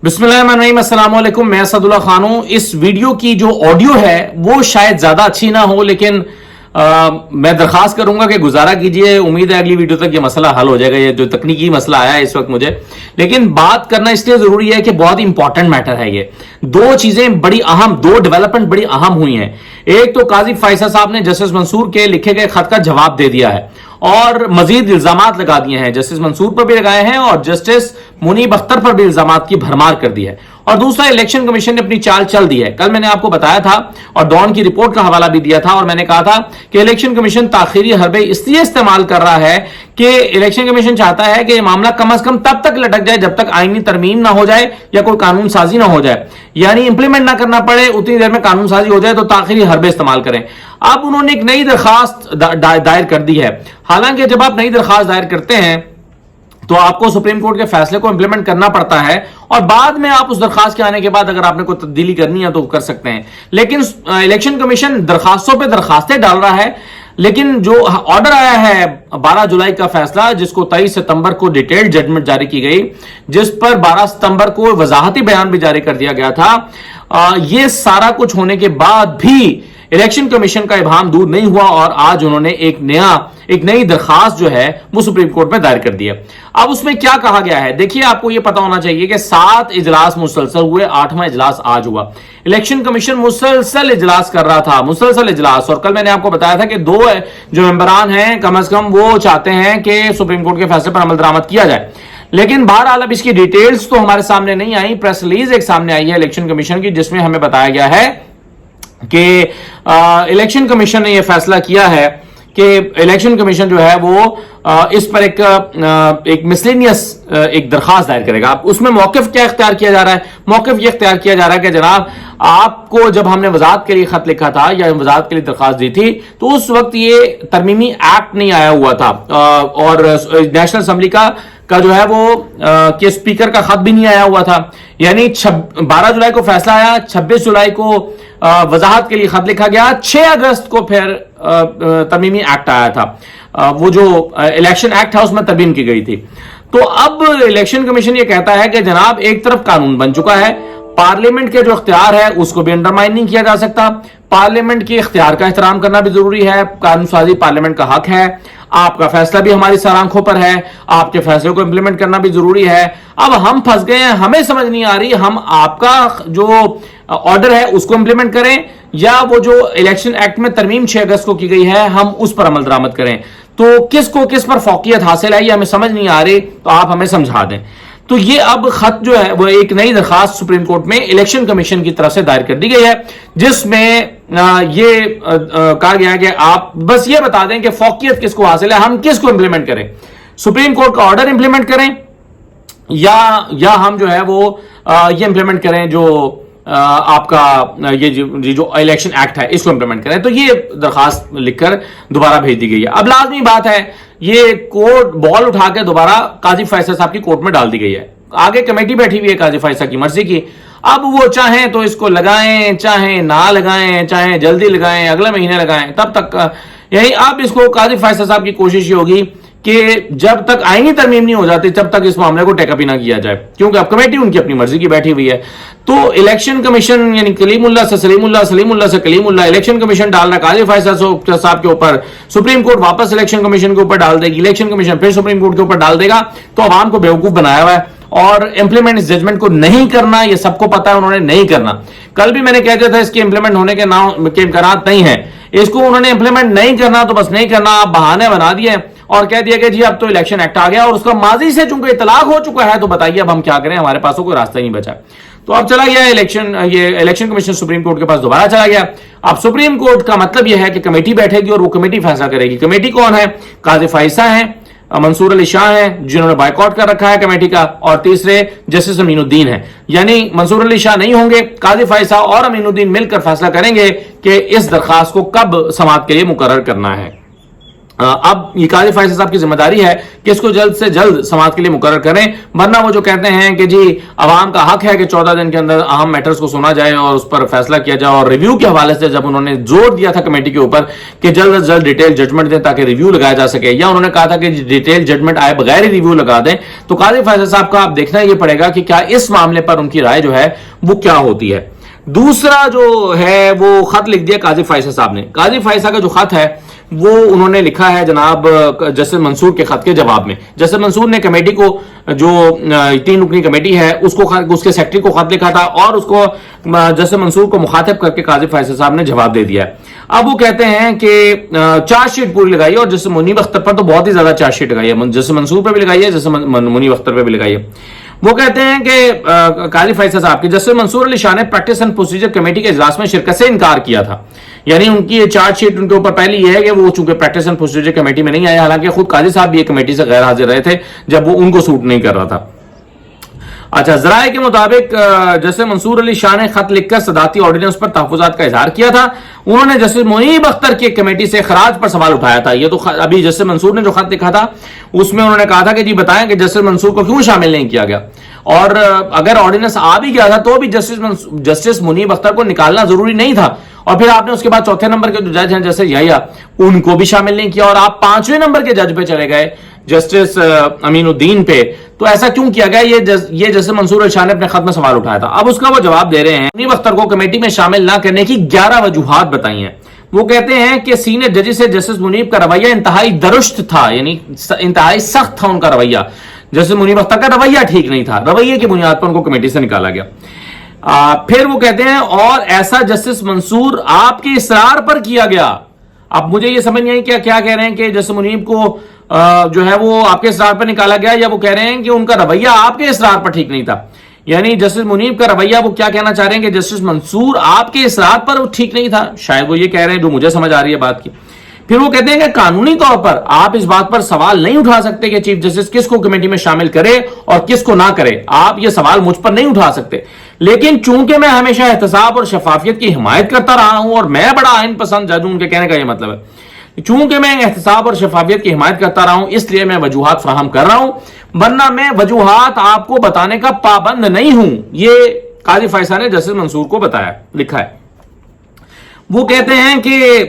बिस्मिल्लाहिर्रहमानिर्रहीम, अस्सलाम वालेकुम। मैं असदुल्ला खान हूं। इस वीडियो की जो ऑडियो है वो शायद ज्यादा अच्छी ना हो, लेकिन मैं दरखास्त करूंगा कि गुजारा कीजिए। उम्मीद है अगली वीडियो तक ये मसला हल हो जाएगा, ये जो तकनीकी मसला आया है इस वक्त मुझे। लेकिन बात करना इसलिए जरूरी है कि बहुत इंपॉर्टेंट मैटर है ये। दो चीजें बड़ी अहम, दो डेवलपमेंट बड़ी अहम हुई हैं। एक तो काजी फैसल साहब ने जस्टिस मंसूर के लिखे गए खत का जवाब दे दिया है और मजीद इल्जामात लगा दिए हैं। जस्टिस मंसूर पर भी लगाए हैं और जस्टिस मुनीब अख्तर पर भी इल्जामात की भरमार कर दी है। और दूसरा, इलेक्शन कमीशन ने अपनी चाल चल दी है। कल मैंने आपको बताया था और डॉन की रिपोर्ट का हवाला भी दिया था और मैंने कहा था कि इलेक्शन कमीशन ताखीरी हरबे इसलिए इस्तेमाल कर रहा है कि इलेक्शन कमीशन चाहता है कि मामला कम से कम तब तक लटक जाए जब तक आईनी तरमीम ना हो जाए या कोई कानून साजी ना हो जाए, यानी इंप्लीमेंट ना करना पड़े, उतनी देर में कानून साजी हो जाए तो ताखीरी हरबे इस्तेमाल करें। अब उन्होंने एक नई दरखास्त दायर कर दी है। हालांकि जब आप नई दरखास्त दायर करते हैं तो आपको सुप्रीम कोर्ट के फैसले को इंप्लीमेंट करना पड़ता है और बाद में आप उस दरखास्त के आने के बाद अगर आपने कोई तब्दीली करनी है तो कर सकते हैं। लेकिन इलेक्शन कमीशन दरखास्तों पे दरखास्तें डाल रहा है। लेकिन जो ऑर्डर आया है 12 जुलाई का फैसला, जिसको 23 सितंबर को डिटेल्ड जजमेंट जारी की गई, जिस पर 12 सितंबर को वजाहती बयान भी जारी कर दिया गया था, ये सारा कुछ होने के बाद भी इलेक्शन कमीशन का इबाहम दूर नहीं हुआ और आज उन्होंने एक नई दरखास्त जो है वो सुप्रीम कोर्ट में दायर कर दी है। अब उसमें क्या कहा गया है, देखिए, आपको यह पता होना चाहिए कि 7 इजलास मुसलसल हुए, 8वां इजलास आज हुआ। इलेक्शन कमीशन मुसलसल इजलास कर रहा था, मुसलसल इजलास। और कल मैंने आपको बताया था कि 2 जो मेंबरान हैं कम से कम वो चाहते हैं कि सुप्रीम कोर्ट के फैसले पर अमल दरामद किया जाए। लेकिन बहरहाल अब इसकी डिटेल्स तो हमारे सामने नहीं आई। प्रेस रिलीज एक सामने आई है इलेक्शन कमीशन की, जिसमें हमें बताया गया है कि इलेक्शन कमीशन ने यह फैसला किया है कि इलेक्शन कमीशन जो है वो इस पर एक मिसलेनियस एक दरखास्त दायर करेगा। उसमें मौकिफ क्या इख्तियार किया जा रहा है? मौकिफ ये इख्तियार किया जा रहा है कि जनाब, आपको जब हमने वजाहत के लिए खत लिखा था या वजाहत के लिए दरखास्त दी थी तो उस वक्त ये तरमीमी एक्ट नहीं आया हुआ था और नेशनल असेंबली का जो है वो के स्पीकर का खत भी नहीं आया हुआ था। यानी 12 जुलाई को फैसला आया, 26 जुलाई को वजाहत के लिए खत लिखा गया, 6 अगस्त को फिर तरमीमी एक्ट आया था। वो जो इलेक्शन एक्ट है उसमें तरमीम की गई थी। तो अब इलेक्शन कमीशन ये कहता है कि जनाब, एक तरफ कानून बन चुका है, पार्लियामेंट के जो इख्तियार है उसको भी अंडरमाइन नहीं किया जा सकता। पार्लियामेंट के इख्तियार का एहतराम करना भी जरूरी है। कानून साजी पार्लियामेंट का हक है। आपका फैसला भी हमारी सर आंखों पर है, आपके फैसले को इंप्लीमेंट करना भी जरूरी है। अब हम फंस गए हैं, हमें समझ नहीं आ रही हम आपका जो ऑर्डर है उसको इंप्लीमेंट करें या वो जो इलेक्शन एक्ट में तरमीम 6 अगस्त को की गई है हम उस पर अमल दरामद करें। तो किस पर फौकियत हासिल है ये हमें समझ नहीं आ रही, तो आप हमें समझा दें। तो ये अब खत जो है वो एक नई दरखास्त सुप्रीम कोर्ट में इलेक्शन कमीशन की तरफ से दायर कर दी गई है, जिसमें ये कहा गया है कि आप बस ये बता दें कि फौकियत किसको हासिल है, हम किसको इंप्लीमेंट करें, सुप्रीम कोर्ट का ऑर्डर इंप्लीमेंट करें या हम जो है वो ये इंप्लीमेंट करें जो आपका ये जो इलेक्शन एक्ट है इसको इंप्लीमेंट करें। तो ये दरखास्त लिखकर दोबारा भेज दी गई है। अब लाजमी बात है, ये कोर्ट बॉल उठा के दोबारा काजी फैसल साहब की कोर्ट में डाल दी गई है। आगे कमेटी बैठी हुई है काजी फैसल की मर्जी की। अब वो चाहें तो इसको लगाएं, चाहे ना लगाएं, चाहे जल्दी लगाएं, अगले महीने लगाएं, तब तक यही अब इसको काजी फैसल साहब की कोशिश होगी कि जब तक आईनी तरमीम नहीं हो जाती तब तक इस मामले को टेकअप ही ना किया जाए, क्योंकि अब कमेटी उनकी अपनी मर्जी की बैठी हुई है। तो इलेक्शन कमीशन यानी कलीमुल्लाह से सलीमुल्लाह, सलीमुल्लाह से कलीमुल्लाह, इलेक्शन कमीशन डाल रहा है काजी फैसल साहब के ऊपर, सुप्रीम कोर्ट वापस इलेक्शन कमीशन के ऊपर डाल देगी, इलेक्शन कमीशन फिर सुप्रीम कोर्ट के ऊपर डाल देगा। तो अवाम को बेवकूफ बनाया हुआ है और इंप्लीमेंट इस जजमेंट को नहीं करना, ये सबको पता है, उन्होंने नहीं करना। कल भी मैंने कह दिया था इसके इंप्लीमेंट होने के इम्कान नहीं है, इसको उन्होंने इंप्लीमेंट नहीं करना तो बस नहीं करना। आप बहाने बना दिए और कह दिया कि जी अब तो इलेक्शन एक्ट आ गया और उसका माजी से चूंकि इतलाक हो चुका है, तो बताइए अब हम क्या करें, हमारे पास कोई रास्ता ही नहीं बचा। तो अब चला गया इलेक्शन कमीशन सुप्रीम कोर्ट के पास दोबारा चला गया। अब सुप्रीम कोर्ट का मतलब यह है कि कमेटी बैठेगी और वो कमेटी फैसला करेगी। कमेटी कौन है? काजी फैसल है, मंसूर अली शाह हैं जिन्होंने बायकॉट कर रखा है कमेटी का, और तीसरे जस्टिस अमीनुद्दीन है। यानी मंसूर अली शाह नहीं होंगे, काजी फैसल और अमीनुद्दीन मिलकर फैसला करेंगे कि इस दरखास्त को कब समाअत के लिए मुकर्रर करना है। اب یہ قاضی فیصل صاحب کی ذمہ داری ہے کہ اس کو جلد سے جلد سماعت کے لیے مقرر کریں، ورنہ وہ جو کہتے ہیں کہ جی عوام کا حق ہے کہ 14 دن کے اندر اہم میٹرز کو سنا جائے اور اس پر فیصلہ کیا جائے، اور ریویو کے حوالے سے جب انہوں نے زور دیا تھا کمیٹی کے اوپر کہ جلد از جلد ڈیٹیل ججمنٹ دیں تاکہ ریویو لگایا جا سکے، یا انہوں نے کہا تھا کہ ڈیٹیل ججمنٹ آئے بغیر ہی ریویو لگا دیں، تو قاضی فیصل صاحب کا اب دیکھنا یہ پڑے گا کہ کیا اس معاملے پر ان کی رائے جو ہے وہ کیا ہوتی ہے۔ دوسرا جو ہے وہ خط لکھ دیا قاضی فیصل صاحب نے۔ قاضی فیصل کا جو خط ہے وہ انہوں نے لکھا ہے جناب جسٹس منصور کے خط کے جواب میں۔ جسٹس منصور نے کمیٹی کو، جو 3 رکنی کمیٹی ہے، اس کے سیکرٹری کو خط لکھا تھا اور اس کو جسٹس منصور کو مخاطب کر کے قاضی فیصل صاحب نے جواب دے دیا ہے۔ اب وہ کہتے ہیں کہ چارج شیٹ پوری لگائی ہے، اور جسٹس منیب اختر پر تو بہت ہی زیادہ چارج شیٹ لگائی ہے، جسٹس منصور پہ بھی لگائی ہے، جسٹس منیب اختر پہ بھی لگائی ہے۔ وہ کہتے ہیں کہ قاضی فیصل صاحب کے جسٹس منصور علی شاہ نے پریکٹس اینڈ پروسیجر کمیٹی کے اجلاس میں شرکت سے انکار کیا تھا، یعنی ان کی چارج شیٹ ان کے اوپر پہلی یہ ہے کہ وہ چونکہ پریکٹس اینڈ پروسیجر کمیٹی میں نہیں آئے، حالانکہ خود قاضی صاحب بھی ایک کمیٹی سے غیر حاضر رہے تھے جب وہ ان کو سوٹ نہیں کر رہا تھا۔ اچھا، ذرائع کے مطابق جسٹس منصور علی شاہ نے خط لکھ کر صدارتی آرڈیننس پر تحفظات کا اظہار کیا تھا۔ انہوں نے جسٹس منیب اختر کی کمیٹی سے خراج پر سوال اٹھایا تھا۔ یہ تو ابھی جسٹس منصور نے جو خط لکھا تھا اس میں انہوں نے کہا تھا کہ جی بتائیں کہ جسٹس منصور کو کیوں شامل نہیں کیا گیا، اور اگر آرڈیننس آ بھی گیا تھا تو بھی جسٹس منیب اختر کو نکالنا ضروری نہیں تھا، اور پھر آپ نے اس کے بعد چوتھے نمبر کے جو جج ہیں جسٹس یحییٰ ان کو بھی شامل نہیں کیا، اور آپ 5ویں نمبر کے جج پہ چلے گئے جسٹس امین الدین پہ۔ تو ایسا کیوں کیا گیا، یہ جسٹس منصور علی شاہ نے اپنے خط میں سوال اٹھایا تھا۔ اب اس کا وہ جواب دے رہے ہیں۔ منیب اختر کو کمیٹی میں شامل نہ کرنے کی 11 وجوہات بتائی ہیں۔ وہ کہتے ہیں کہ سینئر ججز سے جسٹس منیب کا رویہ انتہائی درست تھا، یعنی انتہائی سخت تھا ان کا رویہ، جسٹس منیب اختر کا رویہ ٹھیک نہیں تھا، رویے کی بنیاد پر ان کو کمیٹی سے نکالا گیا۔ پھر وہ کہتے ہیں اور ایسا جسٹس منصور آپ کے اصرار پر کیا گیا۔ اب مجھے یہ سمجھ نہیں آئی کیا کہہ رہے ہیں کہ جسٹس منیب کو جو ہے وہ آپ کے اصرار پر نکالا گیا، یا وہ کہہ رہے ہیں کہ ان کا رویہ آپ کے اصرار پر ٹھیک نہیں تھا، یعنی جسٹس منیب کا رویہ وہ کیا کہنا چاہ رہے ہیں کہ جسٹس منصور آپ کے اصرار پر ٹھیک نہیں تھا، شاید وہ یہ کہہ رہے ہیں جو مجھے سمجھ آ رہی ہے بات کی۔ پھر وہ کہتے ہیں کہ قانونی طور پر آپ اس بات پر سوال نہیں اٹھا سکتے کہ چیف جسٹس کس کو کمیٹی میں شامل کرے اور کس کو نہ کرے، آپ یہ سوال مجھ پر نہیں اٹھا سکتے، لیکن چونکہ میں ہمیشہ احتساب اور شفافیت کی حمایت کرتا رہا ہوں اور میں بڑا آئین پسند جج ہوں، ان کے کہنے کا یہ مطلب ہے چونکہ میں احتساب اور شفافیت کی حمایت کرتا رہا ہوں اس لیے میں وجوہات فراہم کر رہا ہوں، ورنہ میں وجوہات آپ کو بتانے کا پابند نہیں ہوں۔ یہ قاضی فیصل نے جسٹس منصور کو بتایا، لکھا ہے۔ وہ کہتے ہیں کہ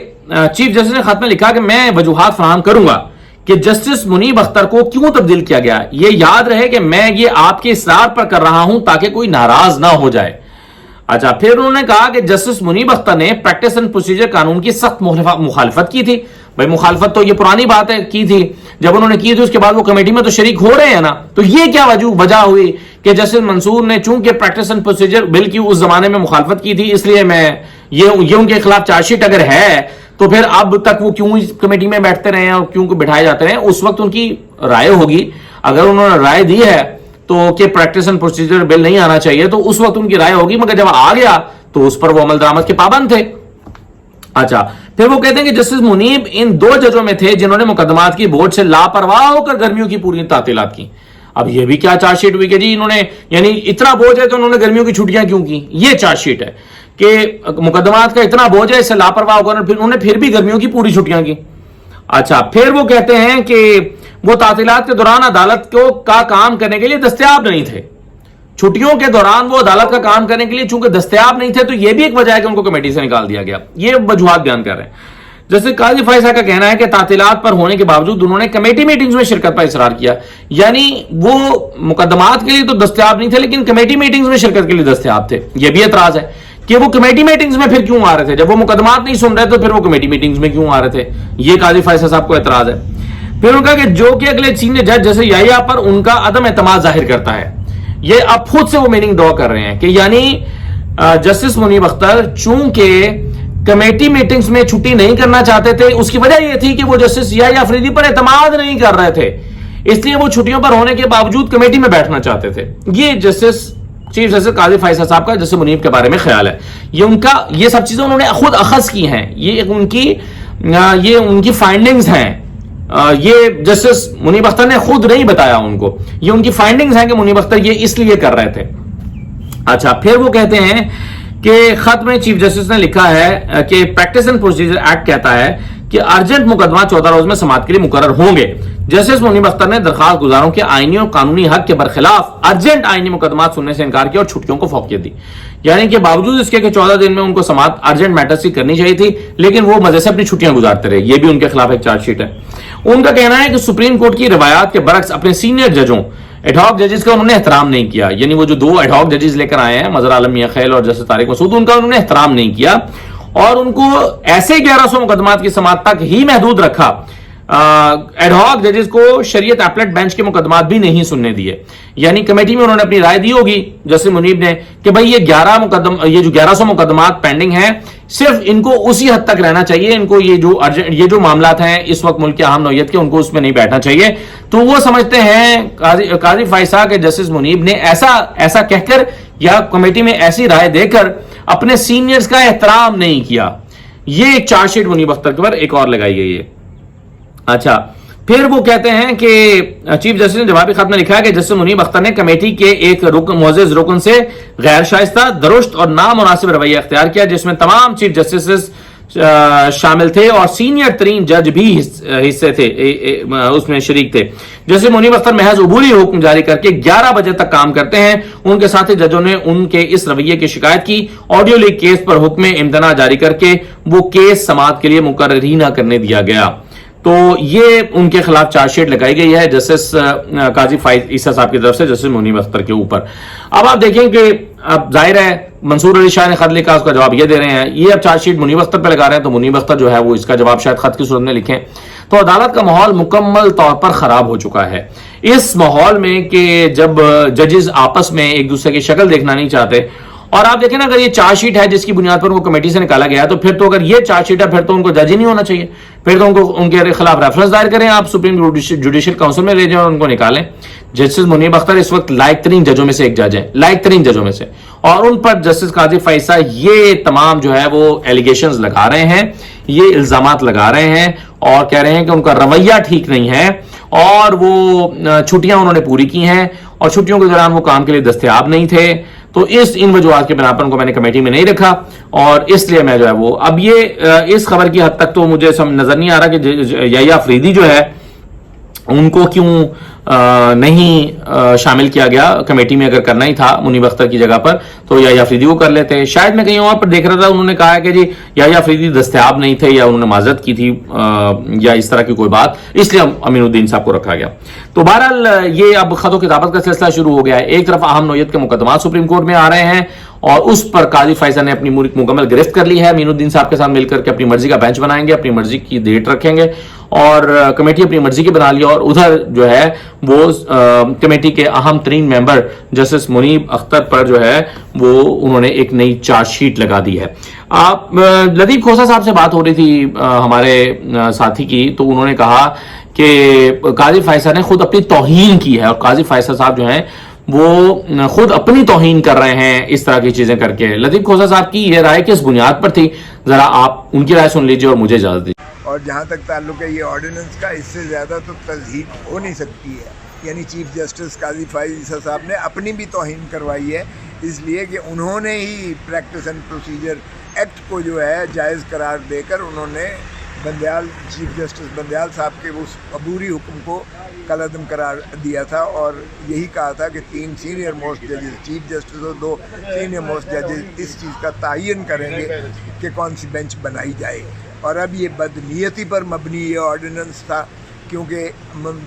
چیف جسٹس نے خط میں لکھا کہ میں وجوہات فراہم کروں گا کہ جسٹس منیب اختر کو کیوں تبدیل کیا گیا، یہ یاد رہے کہ میں یہ آپ کے اصرار پر کر رہا ہوں تاکہ کوئی ناراض نہ ہو جائے۔ اچھا، پھر انہوں نے کہا کہ جسٹس منیب اختر نے پریکٹس اینڈ پروسیجر قانون کی سخت مخالفت کی تھی۔ بھائی مخالفت تو یہ پرانی بات ہے، کی تھی، جب انہوں نے کی تھی اس کے بعد وہ کمیٹی میں تو شریک ہو رہے ہیں نا، تو یہ کیا وجہ ہوئی کہ جسٹس منصور نے چونکہ پریکٹس اینڈ پروسیجر بل کی اس زمانے میں مخالفت کی تھی، اس لیے میں یہ ان کے خلاف چارج شیٹ اگر ہے تو پھر اب تک وہ کیوں کمیٹی میں بیٹھتے رہے ہیں اور کیوں بٹھائے جاتے رہے ہیں؟ اس وقت ان کی رائے ہوگی، اگر انہوں نے رائے دی ہے تو کہ پریکٹس اینڈ پروسیجر بل نہیں آنا چاہیے تو اس وقت ان کی رائے ہوگی، مگر جب آ گیا تو اس پر وہ عمل درآمد کے پابند تھے۔ اچھا، پھر وہ کہتے ہیں کہ جسٹس منیب ان 2 ججوں میں تھے جنہوں نے مقدمات کی بورڈ سے لاپرواہ ہو کر گرمیوں کی پوری تعطیلات کی۔ اب یہ بھی کیا چارج شیٹ ہوئی کہ جی انہوں نے، یعنی اتنا بوجھ ہے تو انہوں نے گرمیوں کی چھٹیاں کیوں کی؟ یہ چارج شیٹ ہے کہ مقدمات کا اتنا بوجھ ہے، اس سے لاپرواہ ہو کر پھر انہوں نے بھی گرمیوں کی پوری چھٹیاں کی۔ اچھا، پھر وہ کہتے ہیں کہ وہ تعطیلات کے دوران عدالت کا کام کرنے کے لیے دستیاب نہیں تھے، چھٹیوں کے دوران وہ عدالت کا کام کرنے کے لیے چونکہ دستیاب نہیں تھے، تو یہ بھی ایک وجہ ہے کہ ان کو کمیٹی سے نکال دیا گیا۔ یہ وجوہات بیان کر رہے ہیں۔ جیسے قاضی فیصل کا کہنا ہے کہ تعطیلات پر ہونے کے باوجود انہوں نے کمیٹی میٹنگز میں شرکت پر اصرار کیا، یعنی وہ مقدمات کے لیے تو دستیاب نہیں تھے لیکن کمیٹی میٹنگز میں شرکت کے لیے دستیاب تھے۔ یہ بھی اعتراض ہے کہ وہ کمیٹی میٹنگز میں پھر کیوں آ رہے تھے، جب وہ مقدمات نہیں سن رہے تو پھر وہ کمیٹی میٹنگز میں کیوں آ رہے تھے؟ یہ قاضی فیصل صاحب کو اعتراض ہے۔ پھر ان کا کہ جو کہ اگلے سینئر جج جیسے یحییٰ پر ان کا عدم اعتماد ظاہر کرتا ہے، یہ اب خود سے وہ میننگ ڈرا کر رہے ہیں کہ یعنی جسٹس منیب اختر چونکہ کمیٹی میٹنگز میں چھٹی نہیں کرنا چاہتے تھے، اس کی وجہ یہ تھی کہ وہ جسٹس یحییٰ افریدی پر اعتماد نہیں کر رہے تھے، اس لیے وہ چھٹیوں پر ہونے کے باوجود کمیٹی میں بیٹھنا چاہتے تھے۔ یہ چیف جسٹس قاضی فیصل صاحب کا جسٹس منیب کے بارے میں خیال ہے۔ یہ سب چیزیں انہوں نے خود اخذ کی ہیں، یہ ان کی فائنڈنگز ہیں، یہ جسٹس منیب اختر نے خود نہیں بتایا ان کو، یہ ان کی فائنڈنگز ہیں کہ منیب اختر یہ اس لیے کر رہے تھے۔ اچھا، پھر وہ کہتے ہیں کہ خط میں چیف جسٹس نے لکھا ہے کہ پریکٹس اینڈ پروسیجر ایکٹ کہتا ہے कि अर्जेंट मुकदमा 14 रोज में समाअत के लिए मुकर्रर होंगे। जस्टिस मुनीब अख्तर ने दरखास्त गुजारों के आईनी और कानूनी हक के बरखिलाफ अर्जेंट आईनी मुकदमा सुनने से इनकार किया और छुट्टियों को फौकियत दी। यानी कि बावजूद इसके कि 14 दिन में उनको समाअत अर्जेंट मैटर्स की करनी चाहिए थी, लेकिन वो मजे से अपनी छुट्टियां गुजारते रहे। ये भी उनके खिलाफ एक चार्जशीट है। उनका कहना है कि सुप्रीम कोर्ट की रिवायात के बरक्स अपने सीनियर जजों, एडहॉक जजेस का उन्होंने एहतराम नहीं किया। यानी वो जो 2 एडहॉक जजेस लेकर आए हैं, मजहर आलम मियां खैल और जस्टिस तारिक मसूद, उनका उन्होंने एहतराम नहीं किया और उनको ऐसे 1100 मुकदमात की समाअत तक ही महदूद रखा। एडहॉक जजेस को शरीयत एपलेट बेंच के मुकदमात भी नहीं सुनने दिए। यानी कमेटी में उन्होंने अपनी राय दी होगी जस्टिस मुनीब ने कि भाई ये जो 1100 मुकदमात पेंडिंग हैं, सिर्फ इनको उसी हद तक रहना चाहिए, इनको ये जो मामलात हैं इस वक्त मुल्क की अहम नौयत के, उनको उसमें नहीं बैठना चाहिए। तो वो समझते हैं काजी फैसा के जस्टिस मुनीब ने ऐसा कहकर या कमेटी में ऐसी राय देकर अपने सीनियर्स का एहतराम नहीं किया। ये एक चार्जशीट मुनीब अख्तर के ऊपर एक और लगाई गई है। अच्छा, फिर वो कहते हैं कि चीफ जस्टिस ने जवाबी खत में लिखा है कि जस्टिस मुनीब अख्तर ने कमेटी के एक मुअज़्ज़ज़ रुकन से गैर शाइस्ता, दुरुस्त और नामुनासिब रवैया अख्तियार किया, जिसमें तमाम चीफ जस्टिस शामिल थे और सीनियर तरीन जज भी हिस्से थे, उसमें शरीक थे। जैसे मुनीब अख्तर महज अबूरी हुक्म जारी करके 11 बजे तक काम करते हैं। उनके साथी जजों ने उनके इस रवैये की शिकायत की। ऑडियो लीक केस पर हुक्म इम्तना जारी करके वो केस समाअत के लिए मुकर्रर ही ना करने दिया गया। तो ये उनके खिलाफ चार्जशीट लगाई गई है जस्टिस काजी फाइज ईसा साहब की तरफ से जस्टिस मुनीब अख्तर के ऊपर। अब आप देखें कि अब जाहिर है मंसूर अली शाह ने खत लिखा, उसका जवाब ये दे रहे हैं। ये अब चार्जशीट मुनीब अख्तर पे लगा रहे हैं, तो मुनीब अख्तर जो है वो इसका जवाब शायद खत की सूरत में लिखें। तो अदालत का माहौल मुकम्मल तौर पर खराब हो चुका है इस माहौल में कि जब जजेस आपस में एक दूसरे की शक्ल देखना नहीं चाहते। और आप देखें ना, अगर ये चार्जशीट है जिसकी बुनियाद पर उनको कमेटी से निकाला गया, तो फिर तो अगर ये चार्जशीट है फिर तो उनको जज ही नहीं होना चाहिए, फिर तो उनको उनके खिलाफ रेफरेंस दायर करें, आप सुप्रीम जुडिशियल काउंसिल में ले जाएं और उनको निकालें। जस्टिस मुनीब अख्तर इस वक्त लायक तरीन जजों में से एक जज है, लायक तरीन जजों में से, और उन पर जस्टिस काजी फैसा ये तमाम जो है वो एलिगेशंस लगा रहे हैं, ये इल्जामात लगा रहे हैं और कह रहे हैं कि उनका रवैया ठीक नहीं है और वो छुट्टियां उन्होंने पूरी की हैं और छुट्टियों के दौरान वो काम के लिए दस्तयाब नहीं थे। तो इन वजूहात के बिना पर उनको मैंने कमेटी में नहीं रखा और इसलिए मैं जो है वो अब ये इस खबर की हद तक तो मुझे नजर नहीं आ रहा कि याह्या अफरीदी जो है उनको क्यों नहीं शामिल किया गया कमेटी में। अगर करना ही था मुनीब अख्तर की जगह पर तो याह्या अफरीदी को कर लेते। शायद मैं कहीं और पर देख रहा था, उन्होंने कहा है कि जी याह्या अफरीदी दस्तयाब नहीं थे या उन्होंने माजरत की थी या इस तरह की कोई बात, इसलिए अमीनुद्दीन साहब को रखा गया। तो बहरहाल ये अब खतो किताबत का सिलसिला शुरू हो गया है। एक तरफ अहम नौयत के मुकदमा सुप्रीम कोर्ट में आ रहे हैं और उस पर काजी फैसल ने अपनी मुकम्मल गिरफ्त कर ली है। अमीनुद्दीन साहब के साथ मिलकर के अपनी मर्जी का बेंच बनाएंगे, अपनी मर्जी की डेट रखेंगे और कमेटी अपनी मर्जी की बना ली। और उधर जो है वो कमेटी के अहम तरीन मेंबर जस्टिस मुनीब अख्तर पर जो है वो उन्होंने एक नई चार्जशीट लगा दी है। आप लतीफ खोसा साहब से बात हो रही थी हमारे साथी की, तो उन्होंने कहा कि काजी फैसल ने खुद अपनी तौहीन की है और काजी फैसल साहब जो हैं वो खुद अपनी तौहीन कर रहे हैं इस तरह की चीजें करके। लतीफ खोसा साहब की ये राय किस बुनियाद पर थी, जरा आप उनकी राय सुन लीजिए और मुझे इजाजत दीजिए। और जहाँ तक ताल्लुक है ये ऑर्डिनेंस का, इससे ज़्यादा तो तस्दीक हो नहीं सकती है। यानी चीफ जस्टिस काजी फाइज ईसा साहब ने अपनी भी तौहीन करवाई है, इसलिए कि उन्होंने ही प्रैक्टिस एंड प्रोसीजर एक्ट को जो है जायज़ करार देकर उन्होंने बंदयाल, चीफ जस्टिस बंदयाल साहब के उस अबूरी हुक्म को कलअदम करार दिया था और यही कहा था कि 3 सीनियर मोस्ट जजेस, चीफ जस्टिस और 2 सीनियर मोस्ट जजेस इस चीज़ का तयन करेंगे कि कौन सी बेंच बनाई जाए। और अब ये बदनीयती पर मबनी ये ऑर्डिनेंस था, क्योंकि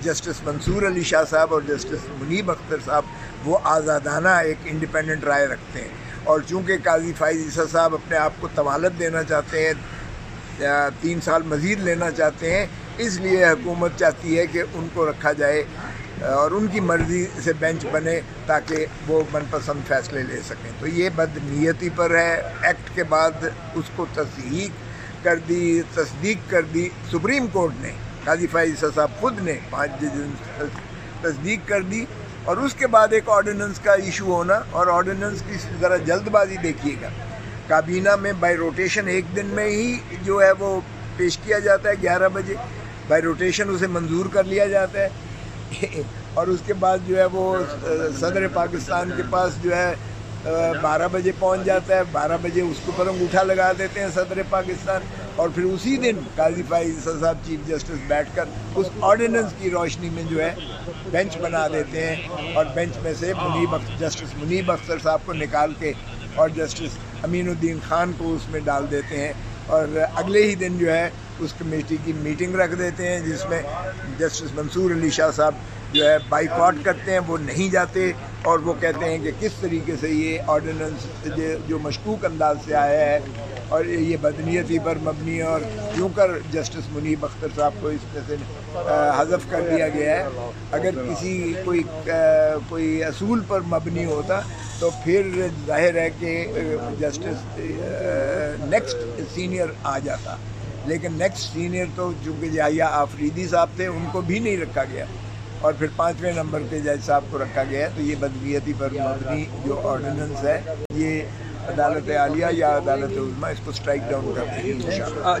जस्टिस मंसूर अली शाह साहब और जस्टिस मुनीब अख्तर साहब वो आज़ादाना एक इंडिपेंडेंट राय रखते हैं और चूँकि काजी फाइज ईसा साहब अपने आप को तवालत देना चाहते हैं, 3 साल मज़ीद लेना चाहते हैं, इसलिए हुकूमत चाहती है कि उनको रखा जाए और उनकी मर्ज़ी से बेंच बने ताकि वो मनपसंद फ़ैसले ले सकें। तो ये बदनीयती पर है। एक्ट के बाद उसको तस्दीक कर दी सुप्रीम कोर्ट ने, काजी फाइज साहब खुद ने 5 जज तस्दीक कर दी और उसके बाद एक ऑर्डिनेंस का इशू होना, और ऑर्डिनेंस की ज़रा जल्दबाजी देखिएगा। काबीना में बाय रोटेशन एक दिन में ही जो है वो पेश किया जाता है 11 बजे, बाय रोटेशन उसे मंजूर कर लिया जाता है और उसके बाद जो है वो सदर पाकिस्तान के पास जो है 12 बजे पहुंच जाता है। 12 बजे उसके ऊपर अंगूठा लगा देते हैं सदर पाकिस्तान, اور پھر اسی دن قاضی فائز عیسیٰ صاحب چیف جسٹس بیٹھ کر اس آرڈیننس کی روشنی میں جو ہے بینچ بنا دیتے ہیں، اور بینچ میں سے جسٹس منیب اختر صاحب کو نکال کے اور جسٹس امین الدین خان کو اس میں ڈال دیتے ہیں، اور اگلے ہی دن جو ہے اس کمیٹی کی میٹنگ رکھ دیتے ہیں جس میں جسٹس منصور علی شاہ صاحب جو ہے بائیکاٹ کرتے ہیں، وہ نہیں جاتے، اور وہ کہتے ہیں کہ کس طریقے سے یہ آرڈیننس جو مشکوک انداز سے آیا ہے اور یہ بدنیتی پر مبنی ہے، اور یوں کر جسٹس منیب اختر صاحب کو اس میں سے حذف کر دیا گیا ہے۔ اگر کسی کوئی اصول پر مبنی ہوتا تو پھر ظاہر ہے کہ جسٹس نیکسٹ سینئر آ جاتا، لیکن نیکسٹ سینئر تو چونکہ یحییٰ آفریدی صاحب تھے، ان کو بھی نہیں رکھا گیا، اور پھر 5ویں نمبر پہ جج صاحب کو رکھا گیا۔ تو یہ بدنیتی پر مبنی جو آرڈیننس ہے، یہ عدالت عالیہ یا عدالت عظمیٰ اس کو سٹرائک ڈاؤن کر دیں گی انشاءاللہ۔